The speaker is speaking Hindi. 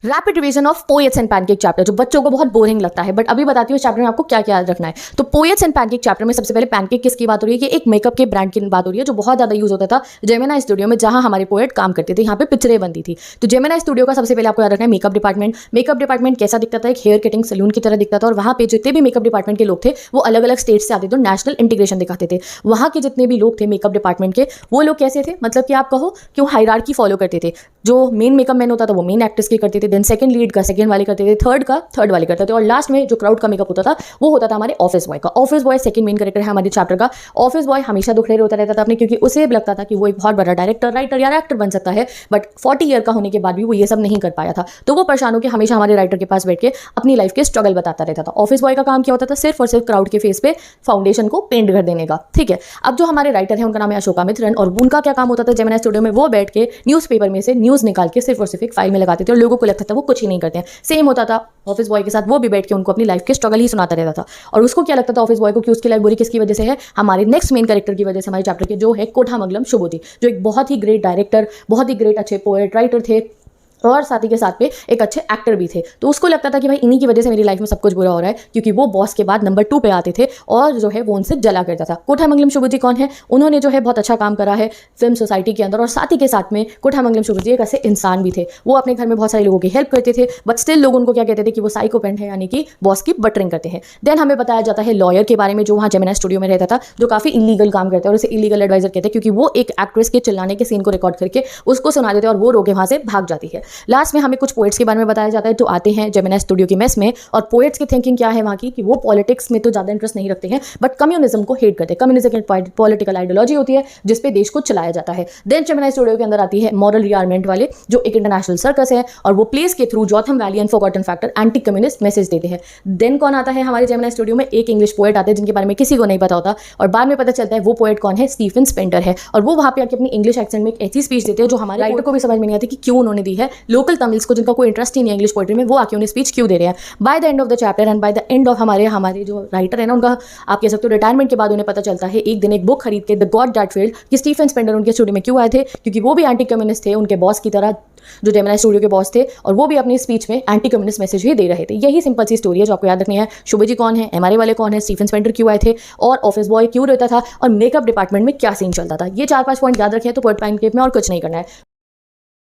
Rapid revision of poets and pancake chapter, जो बच्चों को बहुत बोरिंग लगता है, बट अभी बताती हूँ चैप्टर में आपको क्या क्या याद रखना है। तो पोएट्स एंड पैनकेक चैप्टर में सबसे पहले पैनकेक किसकी बात हो रही है कि एक मेकअप के ब्रांड की बात हो रही है जो बहुत ज़्यादा यूज होता था जेमिनी स्टूडियो में, जहाँ हमारे पोएट काम करते थे। यहाँ पे पिक्चरें बनती थी। तो जेमिनी स्टूडियो का सबसे पहले आपको याद रखना है मेकअप डिपार्टमेंट। मेकअप डिपार्टमेंट कैसा दिखता था? एक हेयर कटिंग सलून की तरह दिखता था, और वहाँ पे जितने भी मेकअप डिपार्टमेंट के लोग थे वो अलग अलग स्टेट से आते थे, नेशनल इंटीग्रेशन दिखाते थे। वहाँ के जितने भी लोग थे मेकअप डिपार्टमेंट के, वो लोग कैसे थे, मतलब कि आप कहो कि वो हायरार्की फॉलो करते थे। जो मेन मेकअप मैन होता था वो मेन एक्ट्रेस की करते थे, देन सेकंड लीड का सेकंड वाले करते थे, थर्ड का थर्ड वाले करते थे, और लास्ट में जो क्राउड का मेकअप होता था वो होता था हमारे ऑफिस बॉय का। Office boy second main character है हमारे चैप्टर का। ऑफिस बॉय हमेशा दुखड़े होता रहता था अपने, क्योंकि उसे लगता था कि वो एक बहुत बड़ा डायरेक्टर, राइटर या एक्टर बन सकता है, बट 40 ईयर का होने के बाद भी वो ये सब नहीं कर पाया था। तो वो परेशान होकर हमेशा हमारे राइटर के पास बैठ के अपनी लाइफ के स्ट्रगल बताता रहता था। ऑफिस बॉय का काम क्या होता था? सिर्फ और सिर्फ क्राउड के फेस पे फाउंडेशन को पेंट कर देने का। ठीक है, अब जो हमारे राइटर है उनका नाम है अशोका मित्रन, और उनका क्या काम होता था जेमिनी स्टूडियो में? वो बैठ के न्यूज़पेपर में से न्यूज़ निकाल के सिर्फ और सिर्फ एक फाइल में लगाते थे, और लोगों को लगता था वो कुछ ही नहीं करते हैं। सेम होता था ऑफिस बॉय के साथ, वो भी बैठ के उनको अपनी लाइफ के स्ट्रगल ही सुनाता रहता था। और उसको क्या लगता था ऑफिस बॉय को कि उसकी लाइफ बुरी किसकी वजह से है? हमारे नेक्स्ट मेन कैरेक्टर की वजह से, हमारे चैप्टर के, जो है कोठामंगलम शुभोधी, जो एक बहुत ही ग्रेट डायरेक्टर, बहुत ही ग्रेट अच्छे पोएट राइटर थे, और साथ ही के साथ पे एक अच्छे एक्टर भी थे। तो उसको लगता था कि भाई इन्हीं की वजह से मेरी लाइफ में सब कुछ बुरा हो रहा है, क्योंकि वो बॉस के बाद नंबर 2 पे आते थे और जो है वो उनसे जला करता था। कोठामंगलम शुभोधी कौन है? उन्होंने जो है बहुत अच्छा काम करा है फिल्म सोसाइटी के अंदर, और साथ ही के साथ में कोठामंगलम शुभोधी एक ऐसे इंसान भी थे। वो अपने घर में बहुत सारे लोगों की हेल्प करते थे, बट स्टिल लोग उनको क्या कहते थे कि वो साइकोपेंट है, यानी कि बॉस की बटरिंग करते हैं। देन हमें बताया जाता है लॉयर के बारे में, जो वहाँ जेमिनी स्टूडियो में रहता था, जो काफ़ी इलीगल काम करते हैं, और उसे इलीगल एडवाइजर कहते हैं, क्योंकि वो एक एक्ट्रेस के चिल्लाने के सीन को रिकॉर्ड करके उसको सुना देते हैं और वो रोके वहाँ से भाग जाती है। लास्ट में हमें कुछ पोएट्स के बारे में बताया जाता है जो आते हैं जेमिनी स्टूडियो की मेस में, और पोएट्स की थिंकिंग क्या है वहाँ की, कि वो पॉलिटिक्स में तो ज़्यादा इंटरेस्ट नहीं रखते हैं, बट कम्युनिज्म को हेट करते हैं। कम्युनिज्म एक पॉलिटिकल आइडियोलॉजी होती है जिसपे देश को चलाया जाता है। देन जेमिनी स्टूडियो के अंदर आती है मॉरल रियारमेंट वाले, जो एक इंटरनेशनल सर्कस है, और वो प्लेस के through Gotham valley and forgotten factor anti communist message देते हैं। देन कौन आता है हमारे जेमिनी स्टूडियो में? एक इंग्लिश पोएट आते हैं जिनके बारे में किसी को नहीं पता होता, और बाद में पता चलता है वो पोएट कौन है? स्टीफन स्पेंडर है। और वो वहाँ पे आके अपनी इंग्लिश एक्सेंट में एक ऐसी स्पीच देते हैं जो हमारे राइटर को भी समझ में नहीं आती कि क्यों उन्होंने दी है। लोकल तमिल्स को, जिनका कोई इंटरेस्ट ही नहीं इंग्लिश पोएट्री में, वो आके उन्हें स्पीच क्यों दे रहे हैं। By the end of the chapter and by the end of हमारे जो राइटर है ना, उनका आप कह सकते हो रिटायरमेंट के बाद उन्हें पता चलता है एक दिन एक बुक खरीद के, द गॉड दैट फेल्ड, कि स्टीफन स्पेंडर उनके स्टूडियो में क्यों आए थे, क्योंकि वो भी एंटी कम्युनिस्ट थे उनके बॉस की तरह, जो जेमिनी स्टूडियो के बॉस थे, और वो भी अपनी स्पीच में एंटी कम्युनिस्ट मैसेज ही दे रहे थे। यही सिंपल सी स्टोरी है जो आपको याद रखनी है। शुभजी कौन है, एमआरए वाले कौन है, स्टीफन स्पेंडर क्यों आए थे, और ऑफिस बॉय क्यों रहता था, और मेकअप डिपार्टमेंट में क्या सीन चलता था। ये 4-5 पॉइंट याद रखे तो पोएट पैनकेक में और कुछ नहीं करना है।